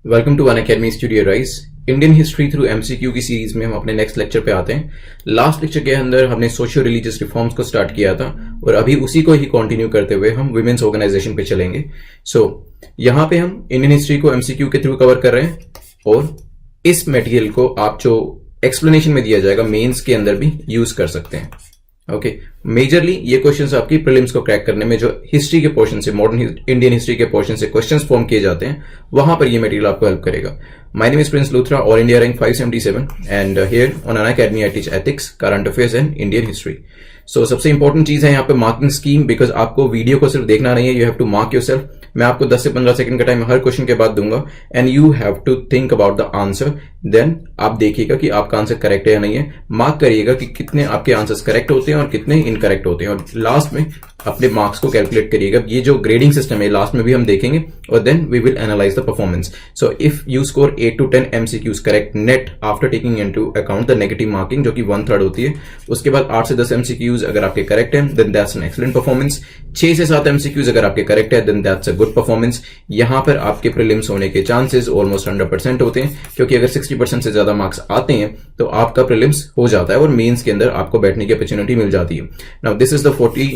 Welcome to Unacademy studio rise. Indian history through MCQ की series में हम अपने नेक्स्ट लेक्चर पे आते हैं। लास्ट लेक्चर के अंदर हमने सोशियो रिलीजियस रिफॉर्म्स को स्टार्ट किया था और अभी उसी को ही कंटिन्यू करते हुए हम वुमेन्स ऑर्गेनाइजेशन पे चलेंगे। यहां पे हम इंडियन हिस्ट्री को एमसीक्यू के थ्रू कवर कर रहे हैं और इस मटेरियल को आप जो एक्सप्लेनेशन में दिया जाएगा मेंस के अंदर भी यूज कर सकते हैं। ओके, मेजरली ये क्वेश्चंस आपकी प्रीलिम्स को क्रैक करने में जो हिस्ट्री के पोर्शन से, मॉडर्न इंडियन हिस्ट्री के पोर्शन से क्वेश्चंस फॉर्म किए जाते हैं, वहां पर ये मटेरियल आपको हेल्प करेगा। My name is Prince Luthra, all India rank 577 and here on Unacademy I teach ethics, current affairs and Indian history. सबसे इंपॉर्टेंट चीज है यहाँ पे मार्किंग स्कीम, बिकॉज आपको वीडियो को सिर्फ देखना नहीं है, you have to mark yourself. मैं आपको 10 से 15 सेकंड का टाइम हर क्वेश्चन के बाद दूंगा and you have to think about the answer. Then आप देखिएगा कि आपका आंसर करेक्ट है या नहीं है, मार्क करिएगा कि कितने आपके आंसर्स करेक्ट होते हैं और कितने इनकरेक्ट होते हैं, और लास्ट में अपने मार्क्स को कैलकुलेट करिएगा। ये जो ग्रेडिंग सिस्टम है लास्ट में भी हम देखेंगे और then we will analyse the performance. So if you score 8 to 10 MCQs correct net after taking into account the negative marking जो कि 1/3 होती है, उसके बाद 8 से 10 MCQs अगर आपके करेक्ट है then that's an excellent performance. 6 से 7 MCQs अगर आपके करेक्ट है then that's a good performance. यहां पर आपके प्रीलिम्स होने के चांसेस ऑलमोस्ट 100% होते हैं, क्योंकि अगर 60% से ज्यादा मार्क्स आते हैं तो आपका प्रीलिम्स हो जाता है और मेंस के अंदर आपको बैठने की अपॉर्चुनिटी मिल जाती है। Now this is the 40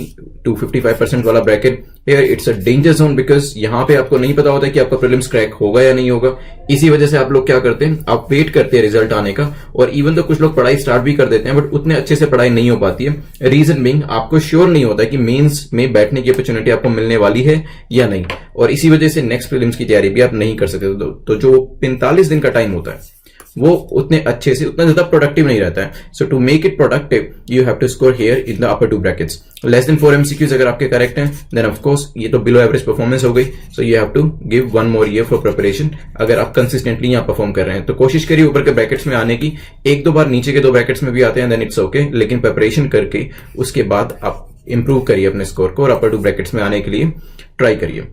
to 55% वाला bracket. Here it's a danger zone, because यहां पे आपको नहीं पता होता है कि आपका प्रीलिम्स क्रैक होगा या नहीं होगा। इसी वजह से आप लोग क्या करते हैं, आप वेट करते हैं रिजल्ट आने का, और इवन तो कुछ लोग पढ़ाई स्टार्ट भी कर देते हैं बट उतने अच्छे से पढ़ाई नहीं हो पाती है। रीजन बीइंग आपको श्योर नहीं होता है कि मेंस में बैठने की अपॉर्चुनिटी आपको मिलने वाली है या नहीं, और इसी वजह से नेक्स्ट प्रीलिम्स की तैयारी भी आप नहीं कर सकते। तो जो 45 दिन का टाइम होता है वो उतने अच्छे से, उतना ज्यादा प्रोडक्टिव नहीं रहता है। So to make it productive you have to score here in the upper 2 brackets. Less than 4 MCQs अगर आपके करेक्ट हैं देन ऑफ कोर्स ये तो बिलो एवरेज परफॉर्मेंस हो गई। So you have to give 1 more year for preparation अगर आप consistently यहां परफॉर्म कर रहे हैं। तो कोशिश करिए ऊपर के ब्रैकेट्स में आने की। 1-2 बार नीचे के 2 ब्रैकेट्स में भी आते हैं देन इट्स ओके, लेकिन प्रिपरेशन करके उसके बाद आप इंप्रूव करिए अपने स्कोर को और अपर 2 ब्रैकेट्स में आने के लिए ट्राई करिए।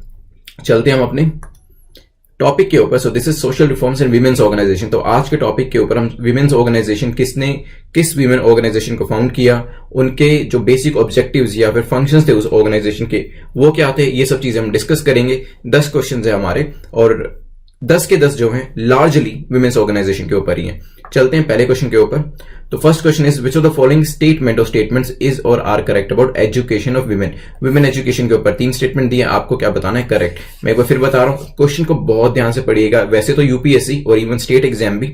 चलते हैं हम अपने टॉपिक के ऊपर। So this is social reforms and women's organisation. तो आज के टॉपिक के ऊपर हम वीमेन्स ऑर्गेनाइजेशन किस वीमेन ऑर्गेनाइजेशन को फाउंड किया, उनके जो बेसिक ऑब्जेक्टिव्स या फिर फंक्शंस थे उस ऑर्गेनाइजेशन के वो क्या थे, ये सब चीजें हम डिस्कस करेंगे। 10 क्वेश्चंस है हमारे और 10 के 10 जो हैं लार्जली वीमेन्स ऑर्गेनाइजेशन के ऊपर ही हैं। चलते हैं पहले क्वेश्चन के ऊपर। तो first question is which of the following statement और स्टेटमेंट्स इज और are correct about education of women. Women education के ऊपर 3 स्टेटमेंट दिए, आपको क्या बताना है करेक्ट। मैं एक बार फिर बता रहा हूं, क्वेश्चन को बहुत ध्यान से पढ़िएगा। वैसे तो यूपीएससी और इवन स्टेट एग्जाम भी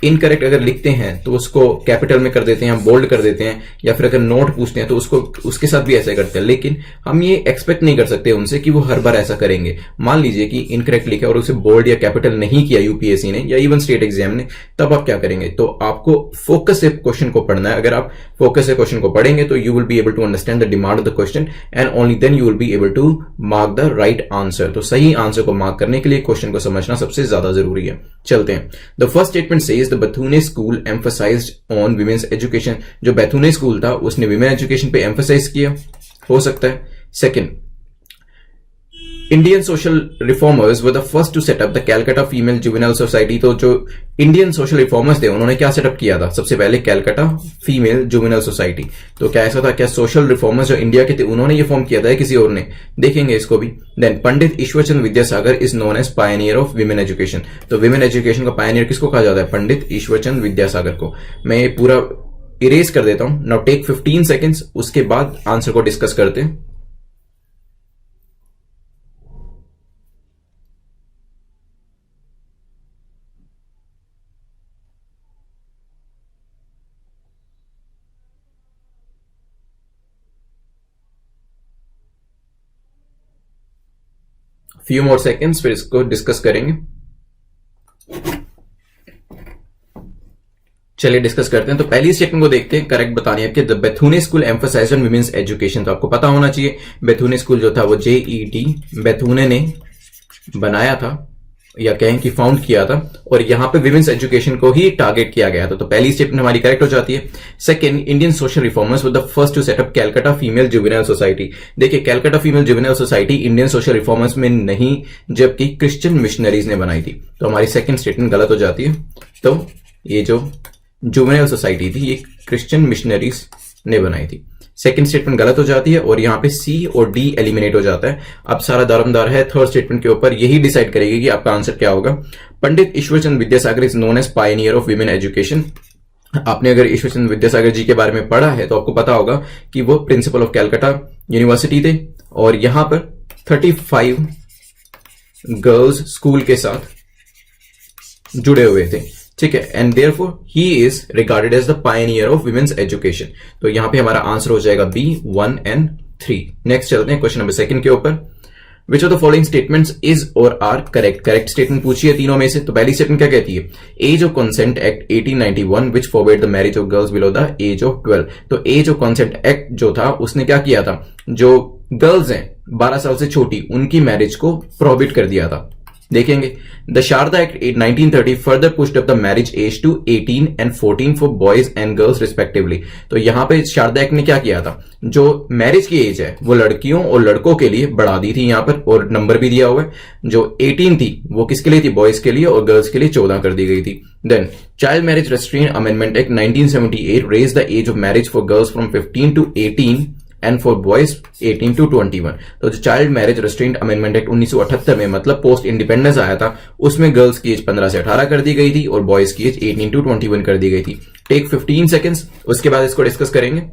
इनकरेक्ट अगर लिखते हैं तो उसको कैपिटल में कर देते हैं, बोल्ड कर देते हैं, या फिर अगर नोट पूछते हैं तो उसको उसके साथ भी ऐसा करते हैं। लेकिन हम ये एक्सपेक्ट नहीं कर सकते उनसे कि वो हर बार ऐसा करेंगे। मान लीजिए कि इनकरेक्ट लिखा और उसे बोल्ड या कैपिटल नहीं किया यूपीएससी ने या इवन स्टेट एग्जाम ने, तब आप क्या करेंगे। तो आपको फोकस से क्वेश्चन को पढ़ना है। अगर आप फोकस से क्वेश्चन को पढ़ेंगे तो you will be able to understand the demand of the question and only then you will be able to mark the right answer. तो सही आंसर को मार्क करने के लिए क्वेश्चन को समझना सबसे ज्यादा जरूरी है। चलते हैं। The first statement says the Bethune school emphasised on women's education. जो बेथुने स्कूल था उसने विमेन एजुकेशन पे एम्फसाइज किया, हो सकता है। Second, Indian social reformers were the first to set up the Calcutta female juvenile society. तो जो इंडियन सोशल रिफॉर्मर्स थे उन्होंने क्या सेटअप किया था, सबसे पहले कैलकाटा फीमेल जुवेनाइल सोसाइटी। तो क्या ऐसा था, क्या सोशल रिफॉर्मर्स जो इंडिया के थे उन्होंने ये फॉर्म किया था या किसी और ने, देखेंगे इसको भी। Then Pandit Ishwarchand Vidyasagar is known as pioneer of women education. तो विमेन एजुकेशन का पायनियर किसको कहा जाता है, पंडित ईश्वरचंद विद्यासागर को। मैं ये पूरा इरेज कर देता हूं। नाउ टेक 15 सेकेंड्स, उसके बाद आंसर को डिस्कस करते हैं। फ्यू मोर सेकेंड्स, फिर इसको डिस्कस करेंगे। चलिए डिस्कस करते हैं। तो पहली स्टेटमेंट को देखते हैं, करेक्ट बतानी है कि the Bethune school emphasised on women's education. तो आपको पता होना चाहिए बेथुने स्कूल जो था वो JET बेथुने ने बनाया था या कहें कि फाउंड किया था, और यहां पे विमेन्स एजुकेशन को ही टारगेट किया गया था। तो पहली स्टेटमेंट हमारी करेक्ट हो जाती है। Second, Indian social reformers were the first to set up Calcutta female juvenile society. देखिए Calcutta female juvenile society Indian social reformers में नहीं, जबकि क्रिश्चियन मिशनरीज ने बनाई थी। तो हमारी सेकंड स्टेटमेंट गलत हो जाती है। तो ये जो जुवेनाइल सोसाइटी थी ये क्रिश्चियन मिशनरीज ने बनाई थी। सेकंड स्टेटमेंट गलत हो जाती है और यहां पे सी और डी एलिमिनेट हो जाता है। अब सारा दारोमदार है थर्ड स्टेटमेंट के ऊपर, यही डिसाइड करेगी कि आपका आंसर क्या होगा। Pandit Ishwarchand Vidyasagar is known as pioneer of women education. आपने अगर ईश्वरचंद विद्यासागर जी के बारे में पढ़ा है तो आपको पता होगा कि वो प्रिंसिपल ऑफ कैलकाटा यूनिवर्सिटी थे और यहां पर 35 गर्ल्स स्कूल के साथ जुड़े हुए थे, ठीक है। And therefore he is regarded as the pioneer of women's education. तो यहां पे हमारा आंसर हो जाएगा बी 1 and 3। नेक्स्ट चलते हैं क्वेश्चन नंबर 2 के ऊपर। विच of the following statements is और आर करेक्ट। करेक्ट स्टेटमेंट पूछी है तीनों में से। तो पहली स्टेटमेंट क्या कहती है, age of consent act 1891 which forbid the marriage of girls below the age of 12। तो एज ऑफ कंसेंट एक्ट जो था उसने क्या किया था, जो गर्ल्स हैं 12 साल से छोटी उनकी मैरिज को प्रोहिबिट कर दिया था। देखेंगे the Sharda act 1930 further pushed up the marriage age to 18 and 14 for boys and girls respectively. तो यहां पे शारदा एक्ट ने क्या किया था, जो मैरिज की एज है वो लड़कियों और लड़कों के लिए बढ़ा दी थी यहां पर, और नंबर भी दिया हुआ है। जो 18 थी वो किसके लिए थी, बॉयज के लिए, और गर्ल्स के लिए 14 कर दी गई थी। Then child marriage restraint amendment act 1978 raise the age of marriage for girls from 15 to 18 and for boys 18 to 21। तो जो child marriage restraint amendment act 1978 में, मतलब पोस्ट इंडिपेंडेंस आया था, उसमें गर्ल्स की एज 15 से 18 कर दी गई थी और बॉयज की एज 18 to 21 कर दी गई थी। टेक 15 सेकेंड्स, उसके बाद इसको डिस्कस करेंगे।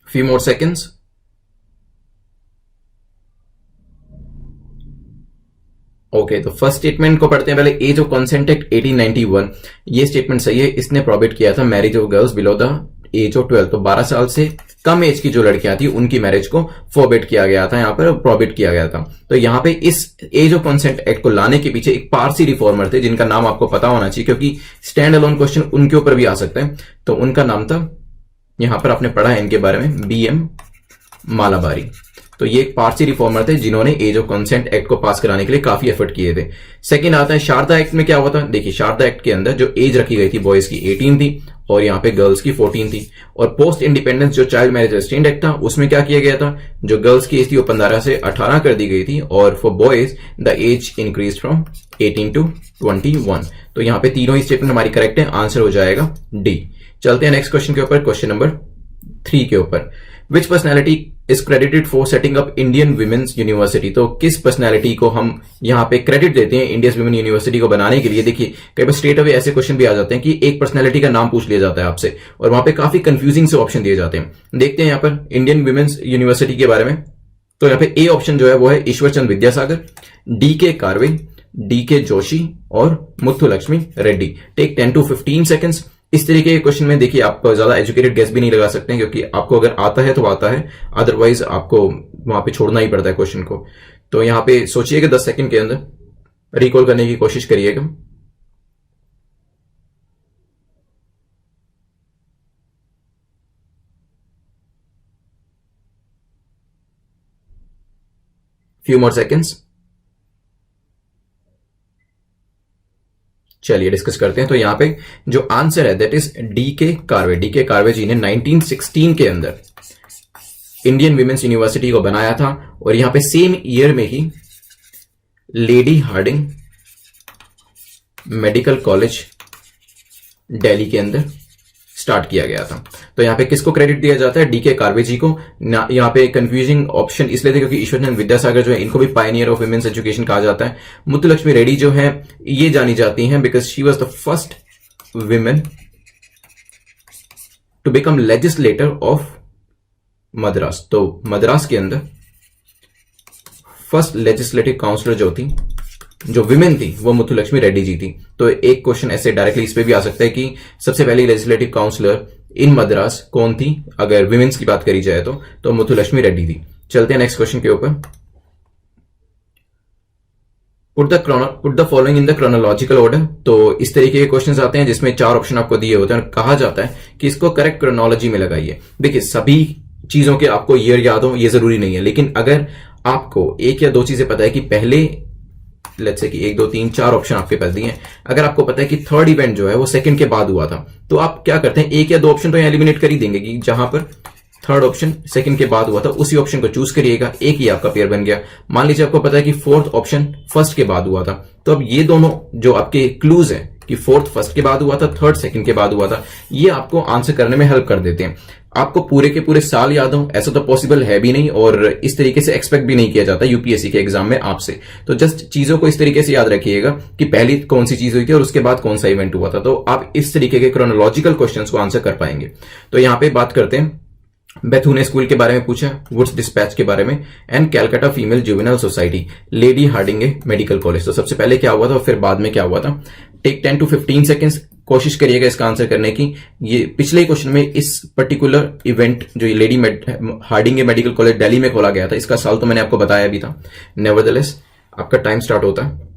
Few more seconds. ओके, तो फर्स्ट स्टेटमेंट को पढ़ते हैं पहले। एज ऑफ कंसेंट एक्ट 1891, ये स्टेटमेंट सही है। इसने प्रोहिबिट किया था marriage of girls below the age of 12। तो 12 साल से कम एज की जो लड़कियां थी उनकी मैरिज को फोरबिड किया गया था, यहां पर प्रोहिबिट किया गया था। तो यहां पे इस एज ऑफ कंसेंट एक्ट को लाने के पीछे एक पारसी रिफॉर्मर थे जिनका नाम आपको पता होना चाहिए, क्योंकि स्टैंड अलोन क्वेश्चन उनके ऊपर भी आ सकता है। तो उनका नाम था, यहां पर आपने पढ़ा है इनके बारे में, BM मालाबारी। तो ये एक पारसी रिफॉर्मर थे जिन्होंने एज ऑफ कंसेंट एक्ट को पास कराने के लिए काफी एफर्ट किए थे। सेकंड आता है शारदा एक्ट में क्या हुआ था। देखिए शारदा एक्ट के अंदर जो एज रखी गई थी बॉयज की 18 थी और यहां पे गर्ल्स की 14 थी। और पोस्ट इंडिपेंडेंस जो चाइल्ड मैरिज रेस्ट्रेंट एक्ट था उसमें क्या किया गया था, जो गर्ल्स की एज थी वो 15 से 18 कर दी गई थी और for boys the age increase from 18 to 21। तो यहां पे तीनों ही स्टेटमेंट हमारी करेक्ट है, आंसर हो जाएगा डी। चलते हैं नेक्स्ट क्वेश्चन के ऊपर, क्वेश्चन नंबर 3 के ऊपर। Which personality is credited for setting up Indian women's university. तो किस पर्सनैलिटी को हम यहां पे क्रेडिट देते हैं इंडियन विमेन यूनिवर्सिटी को बनाने के लिए। देखिए कई बार स्ट्रेट अवे ऐसे क्वेश्चन भी आ जाते हैं कि एक पर्सनैलिटी का नाम पूछ लिया जाता है आपसे और वहां पे काफी कंफ्यूजिंग से ऑप्शन दिए जाते हैं। देखते हैं यहां पर इंडियन विमेन्स यूनिवर्सिटी के बारे में। तो यहां पे ए ऑप्शन जो है वो है ईश्वरचंद विद्यासागर, DK कार्वे, DK जोशी और Muthulakshmi Reddy. Take 10 to 15 seconds. इस तरीके के क्वेश्चन में देखिए आप ज्यादा एजुकेटेड गेस भी नहीं लगा सकते हैं, क्योंकि आपको अगर आता है तो आता है, अदरवाइज आपको वहां पे छोड़ना ही पड़ता है क्वेश्चन को। तो यहां पे सोचिएगा 10 सेकंड के अंदर रिकॉल करने की कोशिश करिएगा। Few more seconds. चलिए डिस्कस करते हैं। तो यहां पे जो आंसर है that is DK Karve. DK Karve ji ने 1916 के अंदर इंडियन विमेन्स यूनिवर्सिटी को बनाया था और यहां पे सेम ईयर में ही lady Hardinge medical college Delhi के अंदर स्टार्ट किया गया था। तो यहां पे किसको क्रेडिट दिया जाता है, DK कार्वे जी को। यहां पे कंफ्यूजिंग ऑप्शन इसलिए थे क्योंकि ईश्वरचंद विद्यासागर जो है इनको भी पायनियर ऑफ विमेन्स एजुकेशन कहा जाता है। मुथुलक्ष्मी रेड्डी जो है ये जानी जाती हैं because she was the first women to become legislator of Madras. तो मद्रास के अंदर फर्स्ट लेजिस्लेटिव काउंसिलर जो विमेन थी वो मुथुलक्ष्मी रेड्डी जी थी। तो एक क्वेश्चन ऐसे डायरेक्टली इस पे भी आ सकता है कि सबसे पहली लेजिस्लेटिव काउंसिलर इन मद्रास कौन थी, अगर विमेन्स की बात करी जाए तो मुथुलक्ष्मी रेड्डी थी। चलते हैं नेक्स्ट क्वेश्चन के ऊपर। Put the following in the chronological order. तो इस तरीके के क्वेश्चंस आते हैं जिसमें 4 ऑप्शन आपको दिए होते हैं और कहा जाता है कि इसको करेक्ट क्रोनोलॉजी में लगाइए। देखिए सभी चीजों के आपको ईयर याद हो ये जरूरी नहीं है, लेकिन अगर आपको एक या दो चीजें पता है कि पहले लेट्स से कि 1 2 3 4 ऑप्शन आपके पास दिए हैं, अगर आपको पता है कि थर्ड इवेंट जो है वो सेकंड के बाद हुआ था तो आप क्या करते हैं, एक या दो ऑप्शन तो यहां एलिमिनेट कर ही देंगे कि जहां पर थर्ड ऑप्शन सेकंड के बाद हुआ था, उसी ऑप्शन को चूज करिएगा, एक ही आपका पेयर बन गया। मान लीजिए आपको पता है कि फोर्थ ऑप्शन फर्स्ट के बाद हुआ था, तो अब ये दोनों जो आपके क्लूज हैं कि फोर्थ फर्स्ट के बाद हुआ था, थर्ड सेकंड के बाद हुआ था, ये आपको आंसर करने में हेल्प कर देते हैं। आपको पूरे के पूरे साल याद हो ऐसा तो पॉसिबल है भी नहीं, और इस तरीके से एक्सपेक्ट भी नहीं किया जाता यूपीएससी के एग्जाम में आपसे। तो जस्ट चीजों को इस तरीके से याद रखिएगा कि पहली कौन सी चीज हुई थी और उसके बाद कौन सा इवेंट हुआ था, तो आप इस तरीके के क्रोनोलॉजिकल क्वेश्चंस को आंसर कर पाएंगे। तो यहां पे बात करते हैं, बेथुने स्कूल के बारे में पूछा, वुड्स डिस्पैच के बारे में, and Calcutta female juvenile society, lady Hardinge medical college. तो सबसे पहले क्या हुआ था और फिर बाद में क्या हुआ था। टेक 10 to 15 सेकेंड्स, कोशिश करिएगा इसका आंसर करने की। ये पिछले क्वेश्चन में इस पर्टिकुलर इवेंट जो ये lady Hardinge medical college Delhi में खोला गया था, इसका साल तो मैंने आपको बताया भी था। नेवरदलेस आपका टाइम स्टार्ट होता है।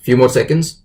Few more seconds.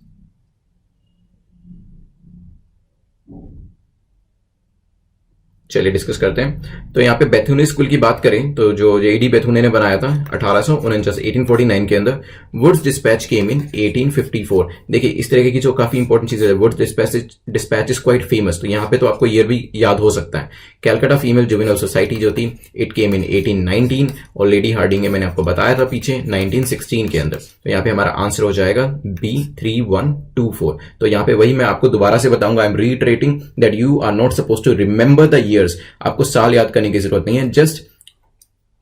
चलिए डिस्कस करते हैं। तो यहाँ पे बेथुने स्कूल की बात करें तो जो जेडी बेथुने ने बनाया था 1849 के अंदर। Wood's dispatch came in 1854। देखिए इस तरह की जो काफी इंपॉर्टेंट चीजें, Wood's dispatch is quite famous, तो यहाँ पे तो आपको ईयर भी याद हो सकता है। कैलकाटा फीमेल जुवेनाइल सोसाइटी जो थी, इट केम इन 1819, और लेडी हार्डिंगे मैंने आपको बताया था पीछे 1916 के अंदर। तो यहाँ पे हमारा आंसर हो जाएगा B3124। तो यहाँ पे वही मैं आपको दोबारा से बताऊंगा, I am reiterating that you are not suppose to remember the years. आपको साल याद करने की जरूरत नहीं है, जस्ट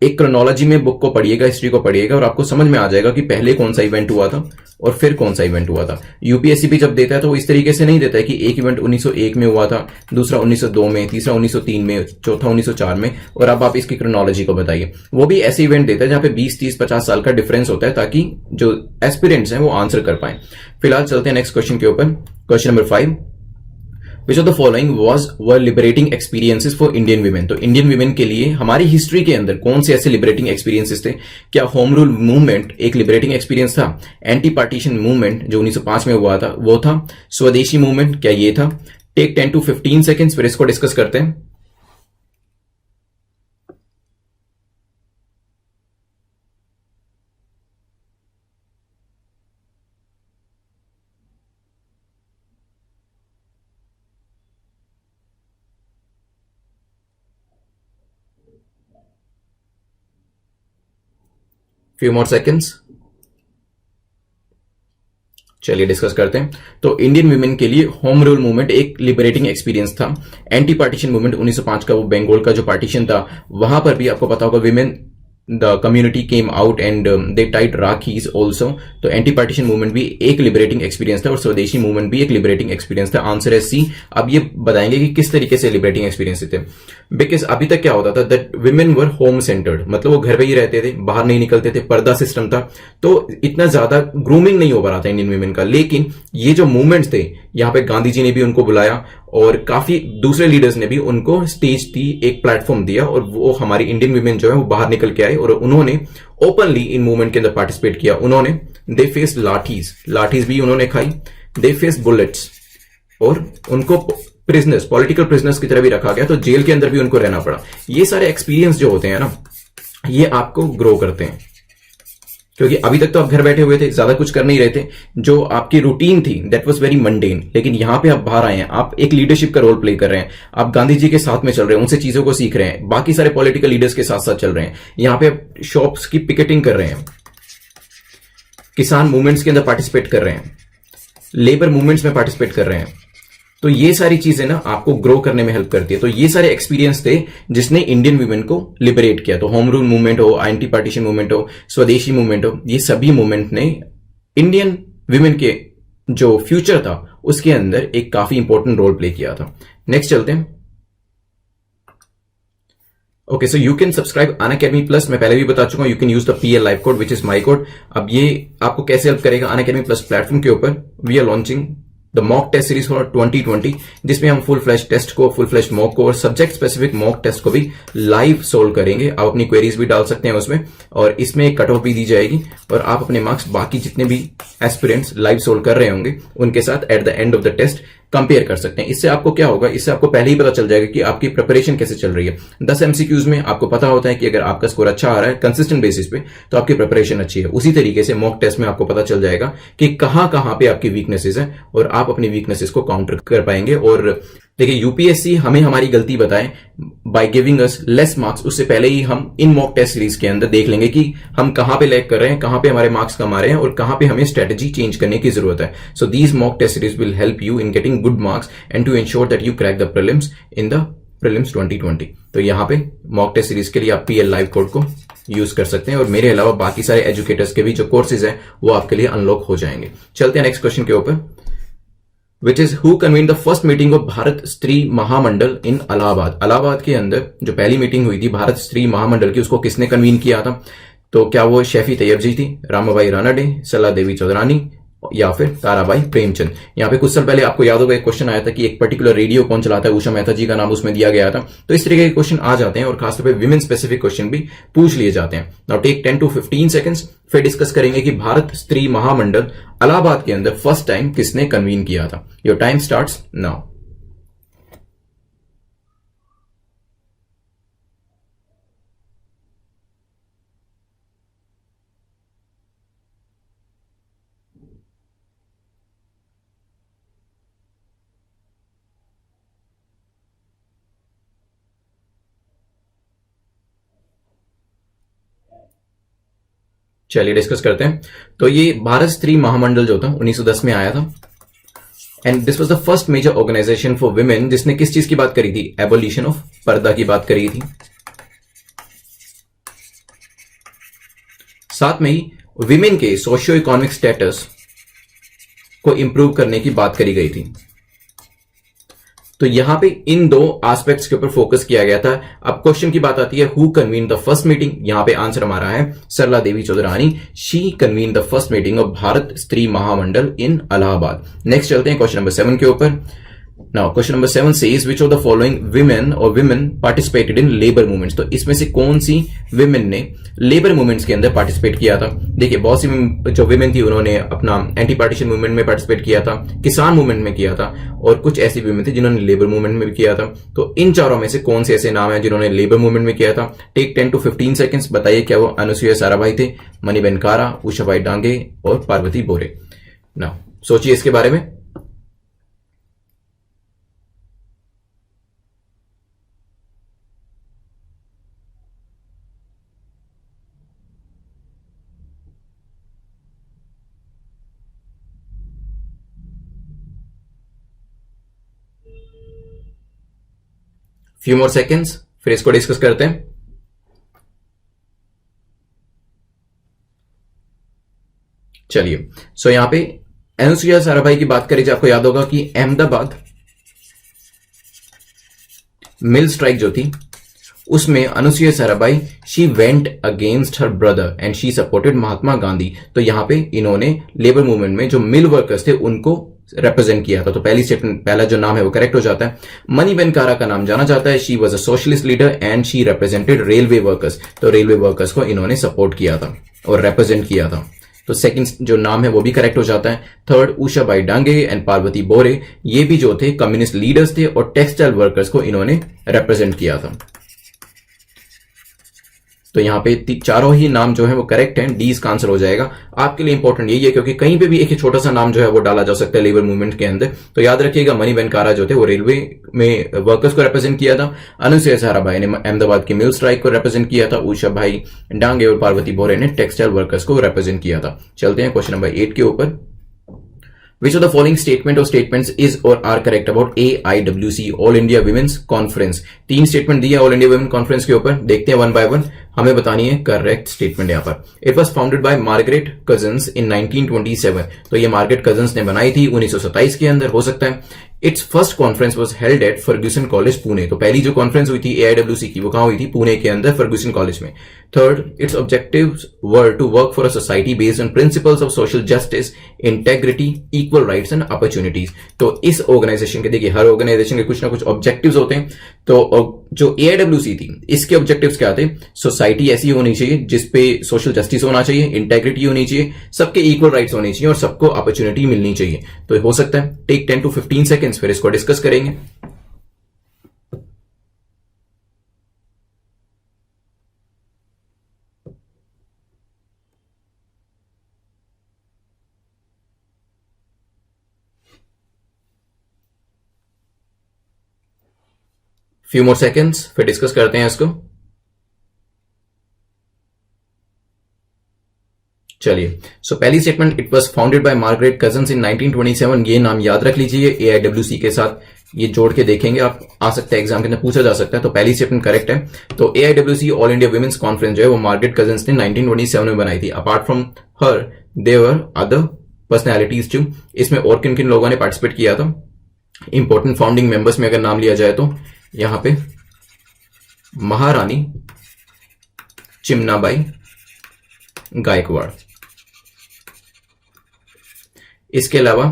एक क्रोनोलॉजी में बुक को पढ़िएगा, हिस्ट्री को पढ़िएगा, और आपको समझ में आ जाएगा कि पहले कौन सा इवेंट हुआ था और फिर कौन सा इवेंट हुआ था। यूपीएससी भी जब देता है तो वो इस तरीके से नहीं देता है कि एक इवेंट 1901 में हुआ था, दूसरा 1902 में, तीसरा 1903 में, चौथा 1904 में, और अब आप इसकी क्रोनोलॉजी को बताइए। वो भी ऐसे इवेंट देता है जहां पे 20, 30, 50 साल का डिफरेंस होता है, ताकि जो एस्पिरेंट्स हैं वो आंसर कर पाए। फिलहाल चलते हैं नेक्स्ट क्वेश्चन के ऊपर। Question number 5, which of the following were liberating experiences for Indian women. तो इंडियन वीमेन के लिए हमारी हिस्ट्री के अंदर कौन से ऐसे लिबरेटिंग एक्सपीरियंसेस थे? क्या होम रूल मूवमेंट एक लिबरेटिंग एक्सपीरियंस था? एंटी पार्टीशन मूवमेंट जो 1905 में हुआ था वो था? स्वदेशी मूवमेंट क्या ये था? टेक 10 to 15 सेकेंड्स, फिर इसको डिस्कस करते हैं। फ्यू मोर सेकेंड्स, चलिए डिस्कस करते हैं। तो इंडियन वीमेन के लिए होम रूल मूवमेंट एक लिबरेटिंग एक्सपीरियंस था। एंटी पार्टीशन मूवमेंट 1905 का, वो बंगाल का जो पार्टीशन था, वहां पर भी आपको पता होगा women the community came out and they tied rakhis also. तो एंटी पार्टीशन मूवमेंट भी एक लिबरेटिंग एक्सपीरियंस था और स्वदेशी मूवमेंट भी एक लिबरेटिंग एक्सपीरियंस था। आंसर है सी। अब ये बताएंगे कि किस तरीके से लिबरेटिंग एक्सपीरियंस थे। बिकॉज अभी तक क्या होता था that women were home centred, मतलब वो घर पे ही रहते थे, बाहर नहीं निकलते थे, पर्दा सिस्टम था, तो इतना ज्यादा ग्रूमिंग नहीं हो पा रहा था इंडियन विमेन का। लेकिन ये जो मूवमेंट्स थे, यहाँ पे गांधी जी ने भी उनको बुलाया और काफी दूसरे लीडर्स ने भी उनको स्टेज दी, एक प्लेटफॉर्म दिया, और वो हमारी इंडियन विमेन जो है वो बाहर निकल के आए और उन्होंने ओपनली इन मूवमेंट के अंदर पार्टिसिपेट किया। उन्होंने दे फेस लाठीज भी उन्होंने खाई, दे फेस बुलेट्स, और उनको प्रिजनर्स, पॉलिटिकल प्रिजनर्स की तरह भी रखा गया, तो जेल के अंदर भी उनको रहना पड़ा। ये सारे एक्सपीरियंस जो होते हैं ना, ये आपको ग्रो करते हैं, क्योंकि अभी तक तो आप घर बैठे हुए थे, ज्यादा कुछ कर नहीं रहे थे, जो आपकी रूटीन थी दैट वाज वेरी मंडेन। लेकिन यहां पे आप बाहर आए हैं, आप एक लीडरशिप का रोल प्ले कर रहे हैं, आप गांधी जी के साथ में चल रहे हैं, उनसे चीजों को सीख रहे हैं, बाकी सारे पॉलिटिकल लीडर्स के साथ साथ चल रहे हैं, यहां पे आप शॉप्स की पिकेटिंग कर रहे हैं, किसान मूवमेंट्स के अंदर पार्टिसिपेट कर रहे हैं, लेबर मूवमेंट्स में पार्टिसिपेट कर रहे हैं। तो ये सारी चीजें ना आपको ग्रो करने में हेल्प करती है। तो ये सारे एक्सपीरियंस थे जिसने इंडियन वीमेन को लिबरेट किया। तो होम रूल मूवमेंट हो, एंटी पार्टीशन मूवमेंट हो, स्वदेशी मूवमेंट हो, ये सभी मूवमेंट ने इंडियन वीमेन के जो फ्यूचर था उसके अंदर एक काफी इंपॉर्टेंट रोल प्ले किया था। नेक्स्ट चलते हैं। Okay, so you can subscribe Unacademy plus. मैं पहले भी बता चुका हूं, you can use the PL live code which is my code. अब ये आपको कैसे हेल्प करेगा अनअकैडमी प्लस प्लेटफॉर्म के ऊपर? We are launching the mock test series for 2020, जिसमें हम फुल फ्लैश टेस्ट को, फुल फ्लैश मॉक को और सब्जेक्ट स्पेसिफिक मॉक टेस्ट को भी लाइव सोल्व करेंगे। आप अपनी क्वेरीज भी डाल सकते हैं उसमें, और इसमें एक कट ऑफ भी दी जाएगी, और आप अपने मार्क्स बाकी जितने भी एस्पिरेंट्स लाइव सोल्व कर रहे होंगे उनके साथ at the end of the test compare कर सकते हैं। इससे आपको क्या होगा, इससे आपको पहले ही पता चल जाएगा कि आपकी प्रिपरेशन कैसे चल रही है। 10 एमसीक्यूज में आपको पता होता है कि अगर आपका स्कोर अच्छा आ रहा है कंसिस्टेंट बेसिस पे तो आपकी प्रिपरेशन अच्छी है। उसी तरीके से मॉक टेस्ट में आपको पता चल जाएगा कि कहां कहां पे आपकी वीकनेसेस है और आप अपनी वीकनेसेस को काउंटर कर पाएंगे। और देखिए, यूपीएससी हमें हमारी गलती बताए by giving us less marks, उससे पहले ही हम इन मॉक टेस्ट सीरीज के अंदर देख लेंगे कि हम कहां पे लैग कर रहे हैं, कहां पे हमारे मार्क्स कम आ रहे हैं और कहां पे हमें स्ट्रेटजी चेंज करने की जरूरत है। So these mock test series will help you in getting good marks and to ensure that you crack the prelims in the prelims 2020। तो यहां पे मॉक टेस्ट सीरीज के लिए आप पीएल लाइव कोड को यूज कर सकते हैं और मेरे अलावा बाकी सारे एजुकेटर्स के भी जो कोर्सेज हैं वो आपके लिए अनलॉक हो जाएंगे। चलते हैं नेक्स्ट क्वेश्चन के ऊपर, which is who convene the first meeting of Bharat Stri Mahamandal इन इलाहाबाद। इलाहाबाद के अंदर जो पहली मीटिंग हुई थी भारत स्त्री महामंडल की, उसको किसने कन्वीन किया था? तो क्या वो शैफी तैयब जी थी, रामाबाई रानडे, सरला देवी चौधरानी या फिर ताराबाई प्रेमचंद? यहां पे कुछ साल पहले आपको याद होगा एक क्वेश्चन आया था कि एक पर्टिकुलर रेडियो कौन चलाता है, उषा मेहता जी का नाम उसमें दिया गया था। तो इस तरीके के क्वेश्चन आ जाते हैं और खासतौर पे विमेन स्पेसिफिक क्वेश्चन भी पूछ लिए जाते हैं। नाउ टेक 10 to 15 सेकंड्स, फिर डिस्कस करेंगे कि भारत स्त्री महामंडल इलाहाबाद के अंदर फर्स्ट टाइम किसने कन्वीन किया था। Your time starts now. चलिए डिस्कस करते हैं। तो ये भारत स्त्री महामंडल जो था 1910 में आया था and this was the first major organisation for women जिसने किस चीज की बात करी थी? एबोलिशन ऑफ पर्दा की बात करी थी। साथ में ही विमेन के सोशियो इकोनॉमिक स्टेटस को इंप्रूव करने की बात करी गई थी। तो यहां पे इन दो एस्पेक्ट्स के ऊपर फोकस किया गया था। अब क्वेश्चन की बात आती है who convene the first meeting. यहां पे आंसर हमारा है Sarla Devi Chaudhurani, she convene the first meeting of Bharat Stri Mahamandal in Allahabad. Next चलते हैं क्वेश्चन नंबर 7 के ऊपर। Now question number 7 says which of the following women participated in labour movements. तो इसमें से कौन सी विमेन ने लेबर मूवमेंट्स के अंदर पार्टिसिपेट किया था? देखिए, बहुत सी जो विमेन थी उन्होंने अपना एंटी पार्टीशन मूवमेंट में पार्टिसिपेट किया था, किसान मूवमेंट में किया था और कुछ ऐसी विमेन थी जिन्होंने लेबर मूवमेंट में भी किया था। तो इन चारों में से कौन से ऐसे नाम है जिन्होंने लेबर मूवमेंट में किया था? टेक 10 to 15 सेकंड्स, बताइए क्या वो अनुसुईया साराभाई थे, मणिबेन कारा, उषाबाई डांगे और पार्वती बोरे। नाउ सोचिए इसके बारे में। फ्यू मोर सेकेंड्स, फिर इसको डिस्कस करते हैं। चलिए, सो यहां पे अनुसुईया साराभाई की बात करें, आपको याद होगा कि अहमदाबाद मिल स्ट्राइक जो थी उसमें Anusuya Sarabhai she went against her brother and she supported Mahatma Gandhi. तो यहां पे इन्होंने लेबर मूवमेंट में जो मिल वर्कर्स थे उनको रिप्रेजेंट किया था। तो पहली स्टेटमेंट, पहला जो नाम है वो करेक्ट हो जाता है। मणिबेन कारा का नाम जाना जाता है, she was a socialist leader and she represented railway workers. तो रेलवे वर्कर्स को इन्होंने सपोर्ट किया था और रिप्रेजेंट किया था। तो सेकंड जो नाम है वो भी करेक्ट हो जाता है। थर्ड, उषाबाई डांगे एंड पार्वती बोरे, ये भी जो थे कम्युनिस्ट लीडर्स थे और टेक्सटाइल वर्कर्स को इन्होंने रिप्रेजेंट किया था। तो यहां पे चारों ही नाम जो है वो करेक्ट हैं, डी इसका आंसर हो जाएगा। आपके लिए इंपॉर्टेंट यही है क्योंकि कहीं पे भी एक छोटा सा नाम जो है वो डाला जा सकता है लेबर मूवमेंट के अंदर। तो याद रखिएगा, मणिबेन कारा जो थे वो रेलवे में वर्कर्स को रिप्रेजेंट किया था, अनुसुईया साराभाई ने अहमदाबाद की मिल स्ट्राइक को रिप्रेजेंट किया था, उषाबाई डांगे और पार्वती बोरे ने टेक्सटाइल वर्कर्स को रिप्रेजेंट किया था। चलते हैं क्वेश्चन नंबर 8 के ऊपर। Which of the following statement or statements is or are correct about AIWC All India Women's Conference? 3 statement दिया ऑल इंडिया वुमेन कॉन्फ्रेंस के ऊपर, देखते हैं वन बाय वन, हमें बतानी है करेक्ट स्टेटमेंट यहां पर। It was founded by Margaret Cousins in 1927। तो ये मार्गरेट कजन्स ने बनाई थी 1927 के अंदर, हो सकता है। Its first conference was held at Fergusson college Pune. तो पहली जो कॉन्फ्रेंस हुई थी AIWC की वो कहां हुई थी? पुणे के अंदर फर्ग्यूसन कॉलेज में। Third, its objectives were to work for a society based on principles of social justice, integrity, equal rights and opportunities. तो इस ऑर्गेनाइजेशन के, देखिए हर ऑर्गेनाइजेशन के कुछ ना कुछ ऑब्जेक्टिव्स होते हैं। तो और जो AIWC थी इसके ऑब्जेक्टिव्स क्या थे? सोसाइटी ऐसी होनी चाहिए जिसपे सोशल जस्टिस होना चाहिए, इंटेग्रिटी होनी चाहिए, सबके इक्वल राइट्स होने चाहिए और सबको अपॉर्चुनिटी मिलनी चाहिए। तो हो सकता है टेक 10 to 15 सेकेंड्स, फिर इसको डिस्कस करेंगे। फ्यू मोर सेकेंड्स, फिर डिस्कस करते हैं इसको। चलिए, सो पहली statement, it was founded by Margaret Cousins in 1927। ये नाम याद रख लीजिए, AIWC के साथ ये जोड़ के देखेंगे आप, आ सकता है एग्जाम के अंदर पूछा जा सकता है। तो पहली स्टेटमेंट करेक्ट है। तो AIWC all India women's conference जो है वो मार्गरेट कजन्स ने 1927 में बनाई थी। Apart from her there other personalities too. इसमें और किन किन लोगों ने पार्टिसिपेट किया था? इंपॉर्टेंट फाउंडिंग मेंबर्स में अगर नाम लिया जाए तो यहां पे महारानी चिमनाबाई गायकवाड़, इसके अलावा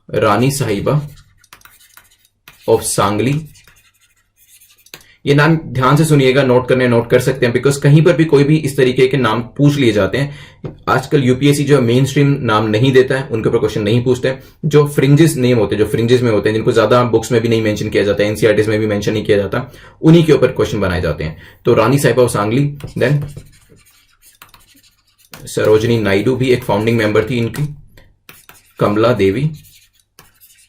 रानी साहिबा ऑफ सांगली। ये नाम ध्यान से सुनिएगा, नोट कर सकते हैं, बिकॉज कहीं पर भी कोई भी इस तरीके के नाम पूछ लिए जाते हैं। आजकल यूपीएससी जो मेन स्ट्रीम नाम नहीं देता है, उनके ऊपर क्वेश्चन नहीं पूछते हैं। जो फ्रिंजेस नेम होते हैं, जो फ्रिंजेस में होते हैं, जिनको ज्यादा बुक्स में भी नहीं मेंशन किया जाता है, एनसीईआरटी में भी मेंशन नहीं किया जाता, उन्हीं के ऊपर क्वेश्चन बनाए जाते हैं। तो रानी साहिबा ऑफ सांगली, देन सरोजनी नायडू भी एक फाउंडिंग मेंबर थी इनकी, कमला देवी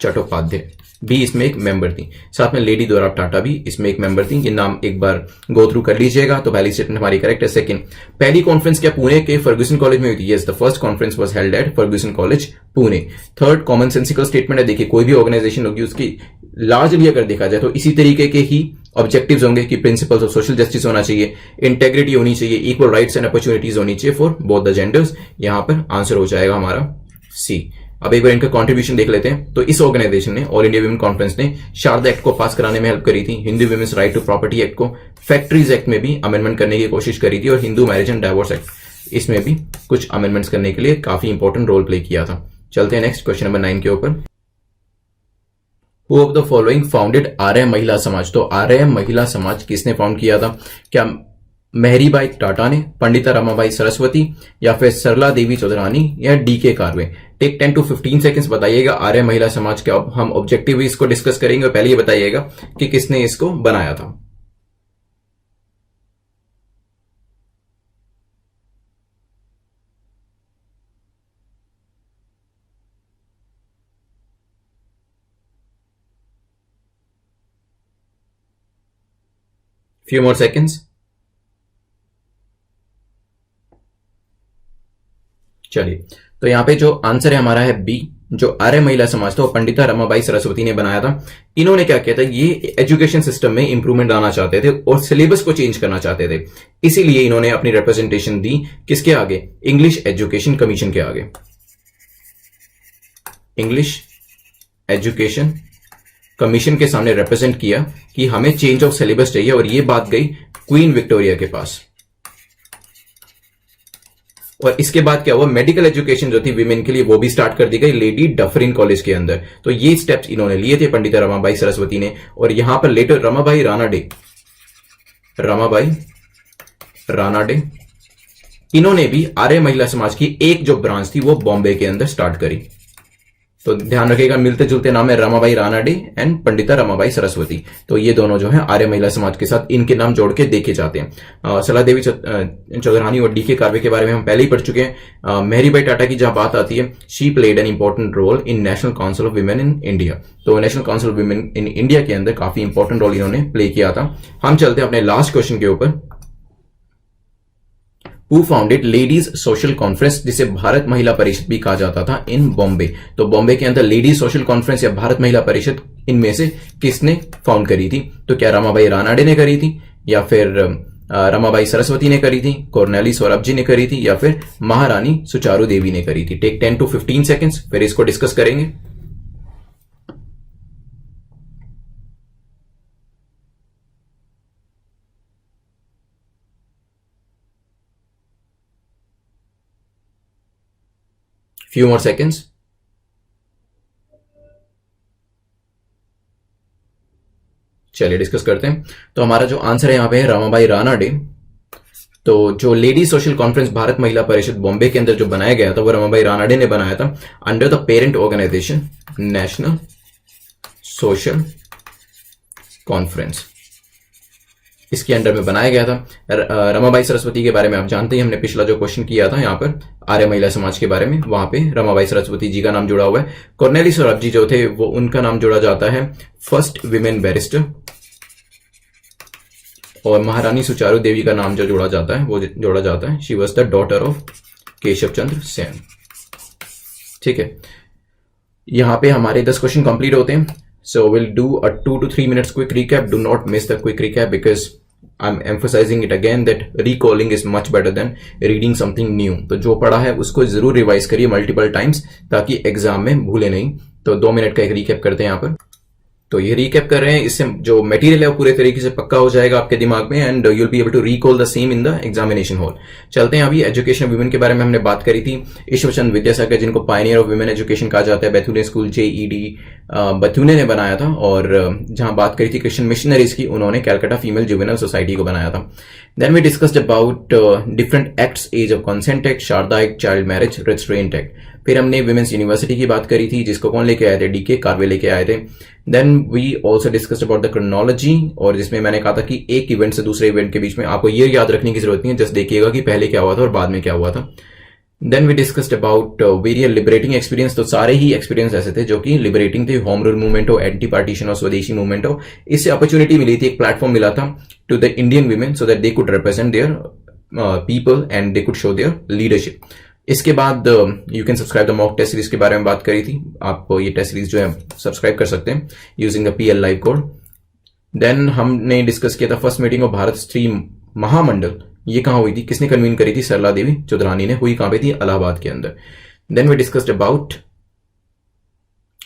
चट्टोपाध्याय भी इसमें एक मेंबर थी, साथ में लेडी दोराब टाटा भी इसमें एक मेंबर थी। ये नाम एक बार गो थ्रू कर लीजिएगा। तो पहली स्टेटमेंट हमारी करेक्ट है। सेकंड, पहली कॉन्फ्रेंस क्या पुणे के फर्ग्यूसन कॉलेज में हुई थी? Yes, the first conference was held at Fergusson college Pune. Third, common sensical statement है। देखिए, कोई भी ऑर्गेनाइजेशन होगी उसकी लार्जली अगर देखा जाए तो इसी तरीके के ही ऑब्जेक्टिव्स होंगे कि प्रिंसिपल्स ऑफ सोशल जस्टिस होना चाहिए, इंटेग्रिटी होनी चाहिए, इक्वल राइट्स एंड अपॉर्चुनिटीज होनी चाहिए फॉर बोथ द जेंडर्स। यहां पर आंसर हो जाएगा हमारा सी। अब एक बार इनका कंट्रीब्यूशन देख लेते हैं। तो इस ऑर्गेनाइजेशन ने, ऑल इंडिया वुमेन कॉन्फ्रेंस ने, शारदा एक्ट को पास कराने में हेल्प करी थी, Hindu women's right to property act को, फैक्ट्रीज एक्ट में भी अमेंडमेंट करने की कोशिश करी थी, और Hindu marriage and divorce act, इसमें भी कुछ अमेंडमेंट्स करने के लिए काफी इंपॉर्टेंट रोल प्ले किया था। चलते हैं नेक्स्ट क्वेश्चन नंबर 9 के ऊपर। Who of the following founded Arya Mahila Samaj? तो आर्य महिला समाज किसने फाउंड किया था? क्या मेहरीबाई टाटा ने, पंडिता रमाबाई सरस्वती, या फिर सरला देवी चौधरानी, या DK Karve? Take 10 to 15 seconds, बताइएगा आर्य महिला समाज के। अब हम ऑब्जेक्टिव इसको डिस्कस करेंगे, और पहले ये बताइएगा कि किसने इसको बनाया था। Few more seconds. चलिए, तो यहां पे जो आंसर है हमारा है बी। जो आर्य महिला समाज था वो पंडिता रमाबाई सरस्वती ने बनाया था। इन्होंने क्या किया था, ये एजुकेशन सिस्टम में इंप्रूवमेंट लाना चाहते थे और सिलेबस को चेंज करना चाहते थे। इसीलिए इन्होंने अपनी रिप्रेजेंटेशन दी किसके आगे? इंग्लिश एजुकेशन कमीशन के आगे। इंग्लिश एजुकेशन कमीशन के सामने रिप्रेजेंट किया कि हमें चेंज ऑफ सिलेबस चाहिए, और ये बात गई क्वीन विक्टोरिया के पास। और इसके बाद क्या हुआ, मेडिकल एजुकेशन जो थी विमेन के लिए वो भी स्टार्ट कर दी गई लेडी डफरिन कॉलेज के अंदर। तो ये स्टेप्स इन्होंने लिए थे पंडिता रमाबाई सरस्वती ने। और यहां पर लेटर रमाबाई रानाडे इन्होंने भी आर्य महिला समाज की एक जो ब्रांच थी वो बॉम्बे के अंदर स्टार्ट करी। तो ध्यान रखिएगा, मिलते जुलते नाम है रमाबाई रानाडे एंड पंडिता रमाबाई सरस्वती। तो ये दोनों जो है आर्य महिला समाज के साथ इनके नाम जोड़ के देखे जाते हैं। सला देवी चौधरानी और DK कार्वे के बारे में हम पहले ही पढ़ चुके हैं। मेहरीबाई टाटा की जहां बात आती है, she played an important role in national council of women in India. तो national council of women in India के अंदर काफी इंपॉर्टेंट रोल इन्होंने प्ले किया था। हम चलते हैं अपने लास्ट क्वेश्चन के ऊपर। Who founded ladies social conference, जिसे भारत महिला परिषद भी कहा जाता था, इन बॉम्बे? तो बॉम्बे के अंदर लेडीज सोशल कॉन्फ्रेंस या भारत महिला परिषद, इनमें से किसने फाउंड करी थी? तो क्या रमाबाई रानाडे ने करी थी, या फिर रमाबाई सरस्वती ने करी थी, कॉर्नेलिस सोराबजी ने करी थी, या फिर महारानी सुचारू देवी ने करी थी? टेक 10 to 15 सेकेंड्स, फिर इसको डिस्कस करेंगे। Few more seconds. चलिए डिस्कस करते हैं। तो हमारा जो आंसर है यहाँ पे है रमाबाई रानाडे। तो जो लेडी सोशल कॉन्फ्रेंस भारत महिला परिषद बॉम्बे के अंदर जो बनाया गया था वो रमाबाई रानाडे ने बनाया था under the parent organisation national social conference, इसके अंडर में बनाया गया था। रमाबाई सरस्वती के बारे में आप जानते हैं, हमने पिछला जो क्वेश्चन किया था यहाँ पर आर्य महिला समाज के बारे में, वहां पे रमाबाई सरस्वती जी का नाम जुड़ा हुआ है। कॉर्नेलिस सौरभ जी जो थे वो उनका नाम जोड़ा जाता है फर्स्ट विमेन बैरिस्टर, और महारानी सुचारू देवी का नाम जो जोड़ा जाता है वो जोड़ा जाता है she was the daughter of Keshav Chandra Sen. ठीक है, यहां पे हमारे 10 क्वेश्चन कंप्लीट होते हैं। So will do a 2 to 3 minutes quick recap. Do not miss the quick recap because I am emphasising it again that recalling is much better than reading something new. तो जो पढ़ा है उसको जरूर revise करिए multiple times ताकि exam में भूले नहीं। तो 2 मिनट का एक रिकैप करते हैं यहां पर। तो ये रिकैप कर रहे हैं, इससे जो मटेरियल है वो पूरे तरीके से पक्का हो जाएगा आपके दिमाग में and you will be able to recall the same in the examination hall. चलते हैं अभी एजुकेशन ऑफ वुमेन के बारे में हमने बात करी थी। ईश्वरचंद विद्यासागर जिनको पायनियर ऑफ वुमेन एजुकेशन कहा जाता है, बैथुने स्कूल JED बथुने ने बनाया था, और जहां बात करी थी क्रिश्चियन मिशनरीज की, उन्होंने कैलकाटा फीमेल जुवेनाइल सोसाइटी को बनाया था। Then we discussed about different acts, age of consent act, Sharda act, child marriage restraint act. फिर हमने विमेंस यूनिवर्सिटी की बात करी थी जिसको कौन लेके आए थे, DK कार्वे लेके आए थे। Then we also discussed about the chronology, और जिसमें मैंने कहा था कि एक इवेंट से दूसरे इवेंट के बीच में आपको ये याद रखने की जरूरत नहीं है, जस्ट देखिएगा कि पहले क्या हुआ था और बाद में क्या हुआ था। Then we discussed about various liberating experience. तो सारे ही एक्सपीरियंस ऐसे थे जो कि लिबरेटिंग थे, होम रूल मूवमेंट हो, एंटी पार्टीशन हो, स्वदेशी मूवमेंट हो। इससे अपॉर्चुनिटी मिली थी, एक प्लेटफॉर्म मिला था to the Indian women so that they could represent their people and they could show their leadership. इसके बाद you can subscribe the mock test series के बारे में बात करी थी, आप ये टेस्ट सीरीज जो है सब्सक्राइब कर सकते हैं using the PL live code. देन हमने डिस्कस किया था first meeting of Bharat Stri महामंडल, ये कहां हुई थी, किसने कन्वीन करी थी, सरला देवी चौधरानी ने, हुई कहां पे थी, इलाहाबाद के अंदर। Then we discussed about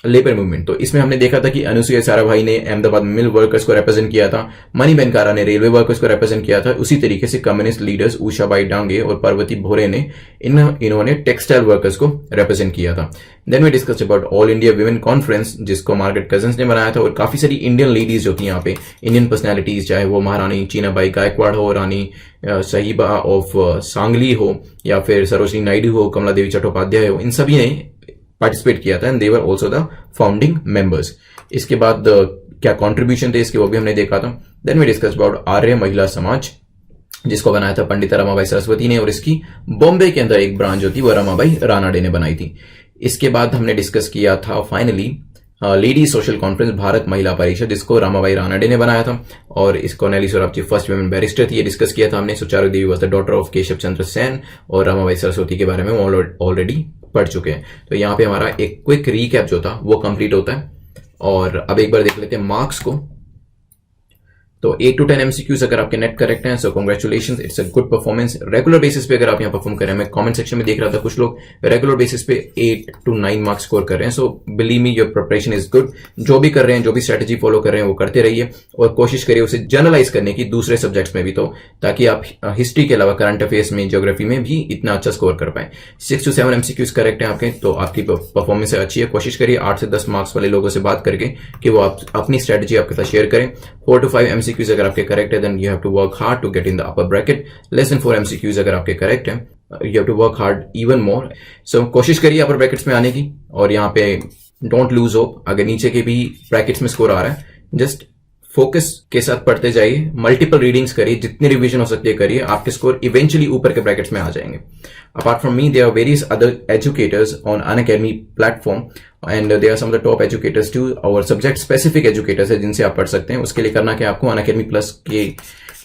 labour movement. तो इसमें हमने देखा था कि अनुसुईया साराभाई ने अहमदाबाद मिल वर्कर्स को रिप्रेजेंट किया था, मणिबेन कारा ने रेलवे वर्कर्स को रिप्रेजेंट किया था, उसी तरीके से कम्युनिस्ट लीडर्स उषाबाई डांगे और पार्वती भोरे ने इन्होंने टेक्सटाइल वर्कर्स को रिप्रेजेंट किया था। Then we discuss about all India women conference जिसको मार्गरेट कजन्स ने बनाया था, और काफी सारी इंडियन लेडीज जो थी यहाँ पे, इंडियन पर्सनैलिटीज, चाहे वो महारानी चीनाबाई गायकवाड़ हो, रानी साहिबा ऑफ सांगली हो, या फिर सरोजनी नायडू हो, कमला देवी चट्टोपाध्याय हो, इन सभी ने पार्टिसिपेट किया था and they were also the founding members. इसके बाद क्या कंट्रीब्यूशन थे इसके वो भी हमने देखा था। देन वी डिस्कस अबाउट आर्य महिला समाज जिसको बनाया था पंडिता रमाबाई सरस्वती ने, और इसकी बॉम्बे के अंदर एक ब्रांच जो थी वो रमाबाई रानाडे ने बनाई थी। इसके बाद हमने डिस्कस किया था finally lady social conference Bharat महिला परिषद जिसको रमाबाई रानाडे ने बनाया था, और इस Cornelia Sorabji first women barrister थी, ये डिस्कस किया था हमने। Sucharu Devi was the daughter of Keshav Chandra Sen, और रमाबाई सरस्वती के बारे में ऑलरेडी पढ़ चुके हैं। तो यहाँ पे हमारा एक क्विक रीकैप जो था वो कंप्लीट होता है, और अब एक बार देख लेते हैं मार्क्स को। तो 8 to 10 MCQs अगर आपके नेट करेक्ट हैं, सो congratulations, it's a good performance. Regular basis पे अगर आप यहाँ परफॉर्म कर रहे हैं, मैं कमेंट सेक्शन में देख रहा था कुछ लोग रेगुलर बेसिस पे 8 to 9 मार्क्स स्कोर कर रहे हैं, so believe me your preparation is good. जो भी कर रहे हैं, जो भी स्ट्रेटेजी फॉलो कर रहे हैं वो करते रहिए, और कोशिश करिए उसे जनरलाइज करने की दूसरे सब्जेक्ट्स में भी, तो ताकि आप हिस्ट्री के अलावा करंट अफेयर्स में, ज्योग्राफी में भी इतना अच्छा स्कोर कर पाए। 6 to 7 MCQs करेक्ट है आपके, तो आपकी परफॉर्मेंस अच्छी है। कोशिश करिए 8 से 10 मार्क्स वाले लोगों से बात करके कि वो आप अपनी स्ट्रेटेजी आपके साथ शेयर करें। 4 to 5 MCQs अगर आपके करेक्ट है, then you have to work hard to get in the upper bracket. Less than 4 MCQs अगर आपके करेक्ट है, you have to work hard even more. So कोशिश करिए अपर ब्रैकेट्स में आने की, और यहाँ पे डोंट लूज होप। अगर नीचे के भी ब्रैकेट्स में स्कोर आ रहा है, जस्ट फोकस के साथ पढ़ते जाइए, मल्टीपल रीडिंग्स करिए, जितनी रिवीजन हो सकती है करिए, आपके स्कोर इवेंचुअली ऊपर के ब्रैकेट्स में आ जाएंगे। Apart from me there are various other educators on Unacademy platform, and there are some of the top educators too, और सब्जेक्ट स्पेसिफिक एजुकेटर्स है जिनसे आप पढ़ सकते हैं। उसके लिए करना क्या, आपको अनअकैडमी प्लस के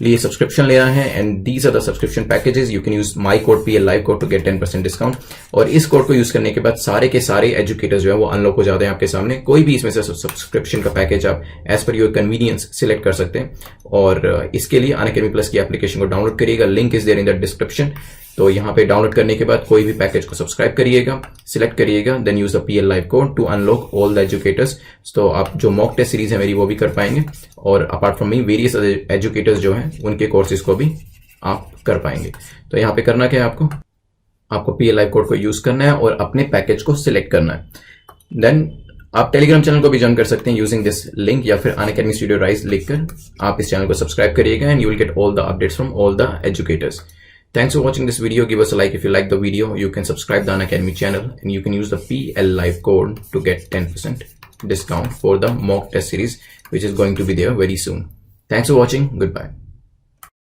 लिए सब्सक्रिप्शन लेना है, and these are the subscription packages. You can use my code PL live code to get 10% discount, और इस कोड को यूज करने के बाद सारे के सारे एजुकेटर्स जो है वो अनलॉक हो जाते हैं आपके सामने। कोई भी इसमें से सब्सक्रिप्शन का पैकेज आप as per your convenience select कर सकते हैं, और इसके लिए अनअकैडमी प्लस की एप्लीकेशन को डाउनलोड करिएगा, link is there in the description. तो यहाँ पे डाउनलोड करने के बाद कोई भी पैकेज को सब्सक्राइब करिएगा, सिलेक्ट करिएगा, then use the PL live code to unlock all the educators. तो आप जो मॉक टेस्ट सीरीज है मेरी वो भी कर पाएंगे, और apart from me various educators जो हैं उनके कोर्सेज को भी आप कर पाएंगे। तो यहाँ पे करना क्या है, आपको PL लाइव कोड को यूज करना है और अपने पैकेज को सिलेक्ट करना है। देन आप टेलीग्राम चैनल को भी ज्वाइन कर सकते हैं यूजिंग दिस लिंक, या फिर अनअकैडमी स्टूडियो राइज लिखकर आप इस चैनल को सब्सक्राइब करिएगा and you will get all the updates from all the educators. Thanks for watching this video. Give us a like if you like the video. You can subscribe the Unacademy channel and you can use the PL Live code to get 10% discount for the mock test series, which is going to be there very soon. Thanks for watching. Goodbye.